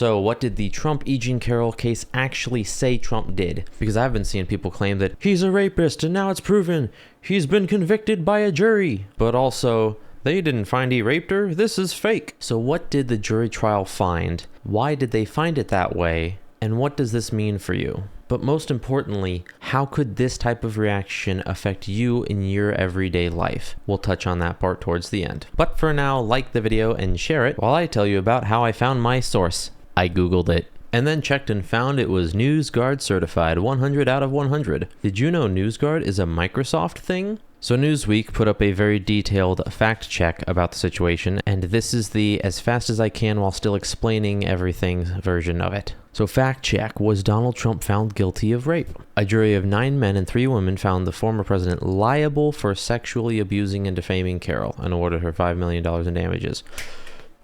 So what did the Trump E Jean Carroll case actually say Trump did? Because I've been seeing people claim that he's a rapist and now it's proven he's been convicted by a jury. But also, they didn't find he raped her. This is fake. So what did the jury trial find? Why did they find it that way? And what does this mean for you? But most importantly, how could this type of reaction affect you in your everyday life? We'll touch on that part towards the end. But for now, like the video and share it while I tell you about how I found my source. I Googled it and then checked and found it was NewsGuard certified 100 out of 100. Did you know NewsGuard is a Microsoft thing? So Newsweek put up a very detailed fact check about the situation, and this is the as fast as I can while still explaining everything version of it. So fact check: was Donald Trump found guilty of rape? A jury of 9 men and 3 women found the former president liable for sexually abusing and defaming Carroll and awarded her $5 million in damages.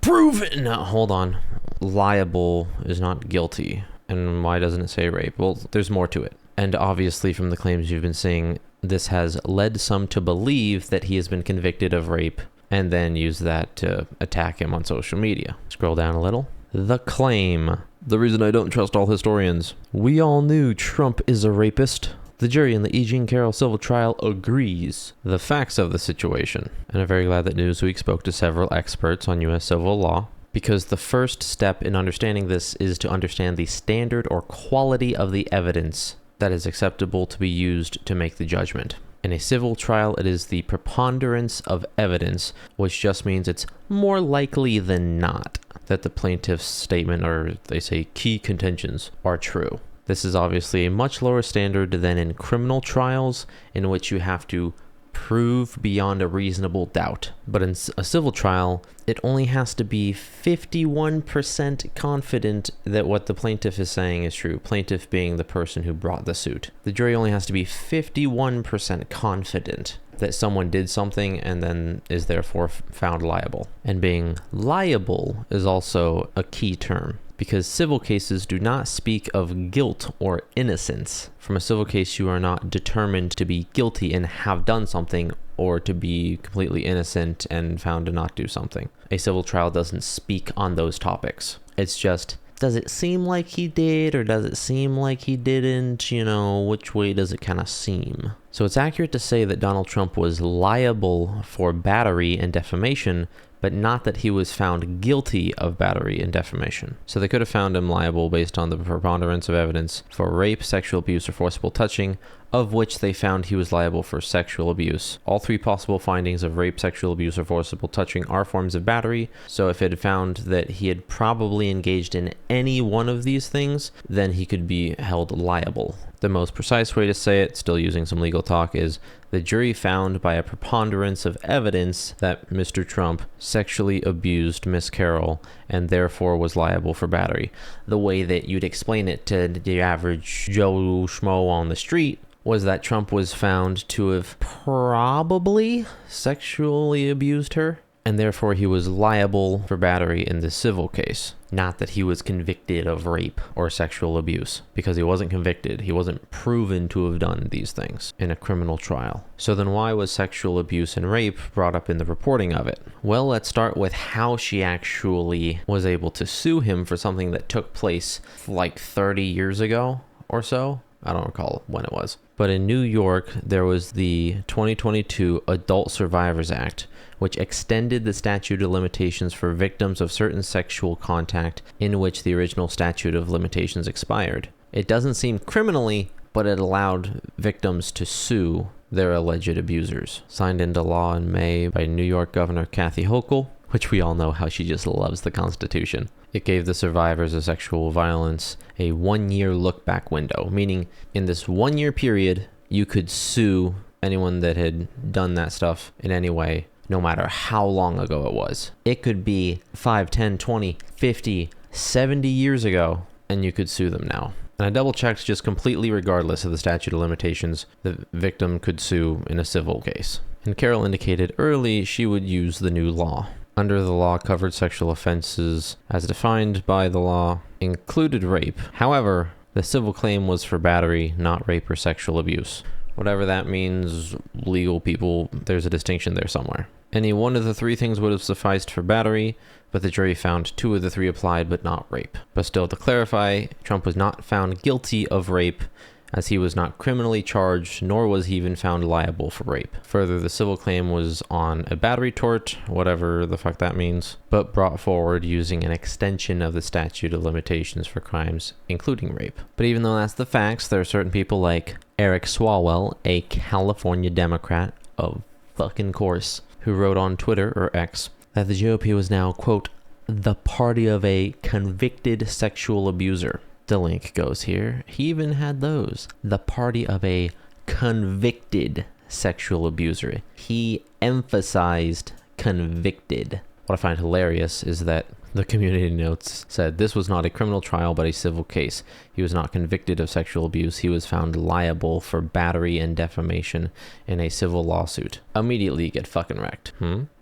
Proven! No, hold on. Liable is not guilty. And why doesn't it say rape? Well, there's more to it. And obviously from the claims you've been seeing, this has led some to believe that he has been convicted of rape and then use that to attack him on social media. Scroll down a little. The claim. The reason I don't trust all historians. We all knew Trump is a rapist. The jury in the E Jean Carroll civil trial agrees. The facts of the situation. And I'm very glad that Newsweek spoke to several experts on U.S. civil law, because the first step in understanding this is to understand the standard or quality of the evidence that is acceptable to be used to make the judgment. In a civil trial, it is the preponderance of evidence, which just means it's more likely than not that the plaintiff's statement, or they say key contentions, are true. This is obviously a much lower standard than in criminal trials, in which you have to prove beyond a reasonable doubt. But in a civil trial, it only has to be 51% confident that what the plaintiff is saying is true, plaintiff being the person who brought the suit. The jury only has to be 51% confident that someone did something and then is therefore found liable. And being liable is also a key term, because civil cases do not speak of guilt or innocence. From a civil case, you are not determined to be guilty and have done something, or to be completely innocent and found to not do something. A civil trial doesn't speak on those topics. It's just, does it seem like he did, or does it seem like he didn't? You know, which way does it kind of seem? So it's accurate to say that Donald Trump was liable for battery and defamation, but not that he was found guilty of battery and defamation. So they could have found him liable based on the preponderance of evidence for rape, sexual abuse, or forcible touching, of which they found he was liable for sexual abuse. All 3 possible findings of rape, sexual abuse, or forcible touching are forms of battery, so if it had found that he had probably engaged in any one of these things, then he could be held liable. The most precise way to say it, still using some legal talk, is the jury found by a preponderance of evidence that Mr. Trump sexually abused Miss Carroll and therefore was liable for battery. The way that you'd explain it to the average Joe Schmo on the street was that Trump was found to have probably sexually abused her, and therefore he was liable for battery in the civil case. Not that he was convicted of rape or sexual abuse, because he wasn't convicted. He wasn't proven to have done these things in a criminal trial. So then why was sexual abuse and rape brought up in the reporting of it? Well, let's start with how she actually was able to sue him for something that took place like 30 years ago or so. I don't recall when it was. But in New York, there was the 2022 Adult Survivors Act, which extended the statute of limitations for victims of certain sexual contact in which the original statute of limitations expired. It doesn't seem criminally, but it allowed victims to sue their alleged abusers. Signed into law in May by New York Governor Kathy Hochul, which we all know how she just loves the Constitution. It gave the survivors of sexual violence a 1-year look-back window, meaning in this 1-year period, you could sue anyone that had done that stuff in any way, no matter how long ago it was. It could be 5, 10, 20, 50, 70 years ago, and you could sue them now. And I double-checked, just completely regardless of the statute of limitations, the victim could sue in a civil case. And Carroll indicated early she would use the new law. Under the law, covered sexual offenses, as defined by the law, included rape. However, the civil claim was for battery, not rape or sexual abuse. Whatever that means, legal people, there's a distinction there somewhere. Any one of the three things would have sufficed for battery, but the jury found 2 of the 3 applied, but not rape. But still, to clarify, Trump was not found guilty of rape, as he was not criminally charged, nor was he even found liable for rape. Further, the civil claim was on a battery tort, whatever the fuck that means, but brought forward using an extension of the statute of limitations for crimes, including rape. But even though that's the facts, there are certain people like Eric Swalwell, a California Democrat of fucking course, who wrote on Twitter, or X, that the GOP was now, quote, the party of a convicted sexual abuser. The link goes here. He even had those. The party of a convicted sexual abuser. He emphasized convicted. What I find hilarious is that the community notes said this was not a criminal trial but a civil case. He was not convicted of sexual abuse. He was found liable for battery and defamation in a civil lawsuit. Immediately get fucking wrecked.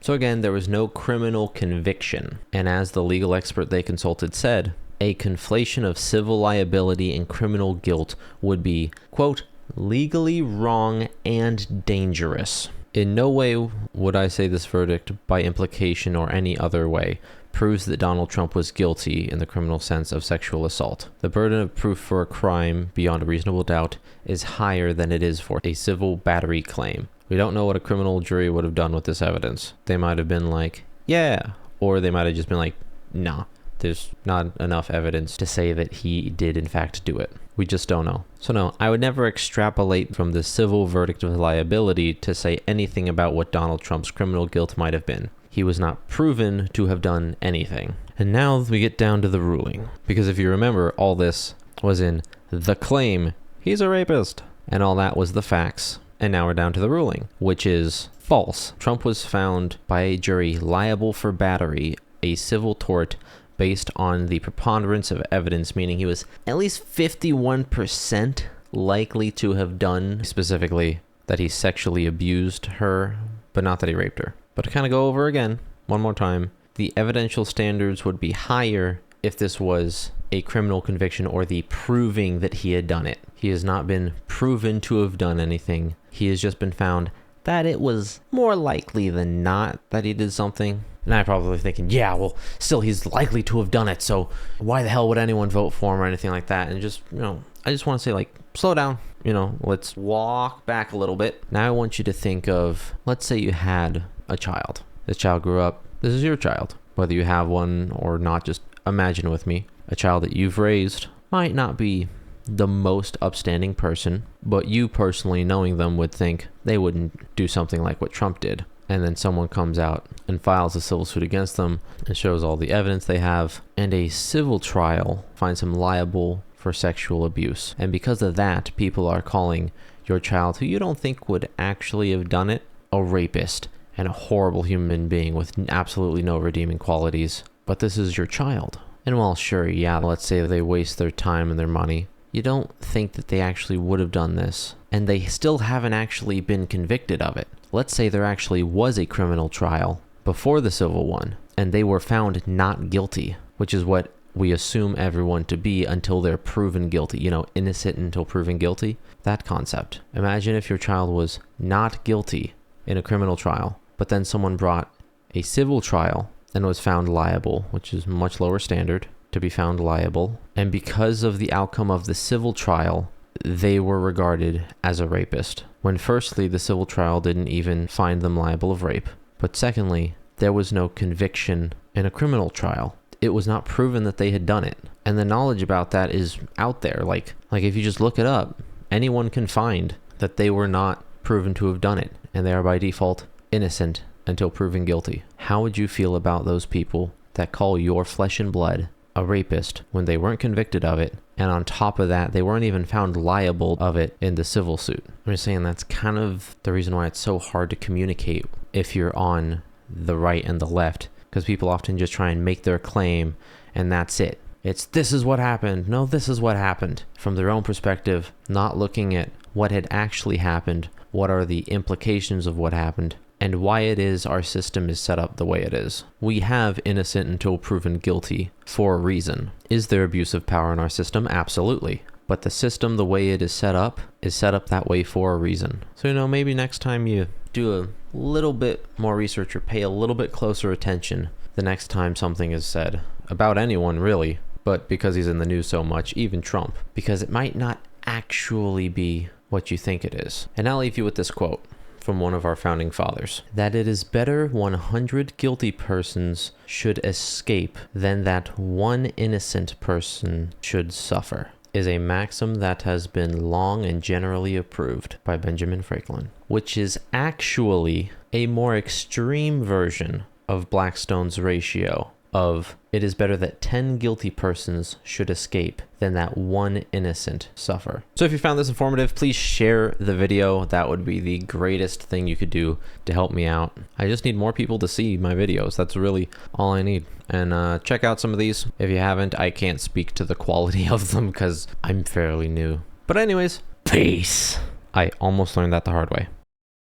So again, there was no criminal conviction. And as the legal expert they consulted said, a conflation of civil liability and criminal guilt would be, quote, legally wrong and dangerous. In no way would I say this verdict, by implication or any other way, proves that Donald Trump was guilty in the criminal sense of sexual assault. The burden of proof for a crime beyond a reasonable doubt is higher than it is for a civil battery claim. We don't know what a criminal jury would have done with this evidence. They might have been like, yeah, or they might have just been like, nah. There's not enough evidence to say that he did in fact do it. We just don't know. So no, I would never extrapolate from the civil verdict of liability to say anything about what Donald Trump's criminal guilt might have been. He was not proven to have done anything. And now we get down to the ruling. Because if you remember, all this was in the claim, he's a rapist. And all that was the facts. And now we're down to the ruling, which is false. Trump was found by a jury liable for battery, a civil tort, based on the preponderance of evidence, meaning he was at least 51% likely to have done, specifically that he sexually abused her, but not that he raped her. But to kind of go over again, one more time, the evidential standards would be higher if this was a criminal conviction or the proving that he had done it. He has not been proven to have done anything. He has just been found that it was more likely than not that he did something. And I'm probably thinking, yeah, well, still he's likely to have done it, so why the hell would anyone vote for him or anything like that? And just, I just want to say, like, slow down. Let's walk back a little bit. Now I want you to think of, let's say you had a child. This child grew up. This is your child. Whether you have one or not, just imagine with me. A child that you've raised might not be the most upstanding person, but you personally knowing them would think they wouldn't do something like what Trump did. And then someone comes out and files a civil suit against them and shows all the evidence they have, and a civil trial finds him liable for sexual abuse. And because of that, people are calling your child, who you don't think would actually have done it, a rapist and a horrible human being with absolutely no redeeming qualities. But this is your child. And while sure, yeah, let's say they waste their time and their money, you don't think that they actually would have done this, and they still haven't actually been convicted of it. Let's say there actually was a criminal trial before the civil one, and they were found not guilty, which is what we assume everyone to be until they're proven guilty. Innocent until proven guilty. That concept. Imagine if your child was not guilty in a criminal trial, but then someone brought a civil trial and was found liable, which is much lower standard to be found liable. And because of the outcome of the civil trial, they were regarded as a rapist. When firstly, the civil trial didn't even find them liable of rape. But secondly, there was no conviction in a criminal trial. It was not proven that they had done it. And the knowledge about that is out there. Like if you just look it up, anyone can find that they were not proven to have done it. And they are by default innocent until proven guilty. How would you feel about those people that call your flesh and blood a rapist when they weren't convicted of it, and on top of that, they weren't even found liable of it in the civil suit? I'm just saying that's kind of the reason why it's so hard to communicate if you're on the right and the left, because people often just try and make their claim, and that's it. It's, this is what happened. No, this is what happened. From their own perspective, not looking at what had actually happened, what are the implications of what happened, and why it is our system is set up the way it is. We have innocent until proven guilty for a reason. Is there abuse of power in our system? Absolutely. but the system, the way it is set up that way for a reason. So, you know, maybe next time you do a little bit more research or pay a little bit closer attention the next time something is said about anyone, really, but because he's in the news so much, even Trump, because it might not actually be what you think it is. And I'll leave you with this quote from one of our founding fathers, that it is better 100 guilty persons should escape than that one innocent person should suffer, is a maxim that has been long and generally approved by Benjamin Franklin, which is actually a more extreme version of Blackstone's ratio of it is better that 10 guilty persons should escape than that one innocent suffer. So if you found this informative, please share the video. That would be the greatest thing you could do to help me out. I just need more people to see my videos. That's really all I need. And check out some of these. If you haven't, I can't speak to the quality of them because I'm fairly new. But anyways, peace. I almost learned that the hard way.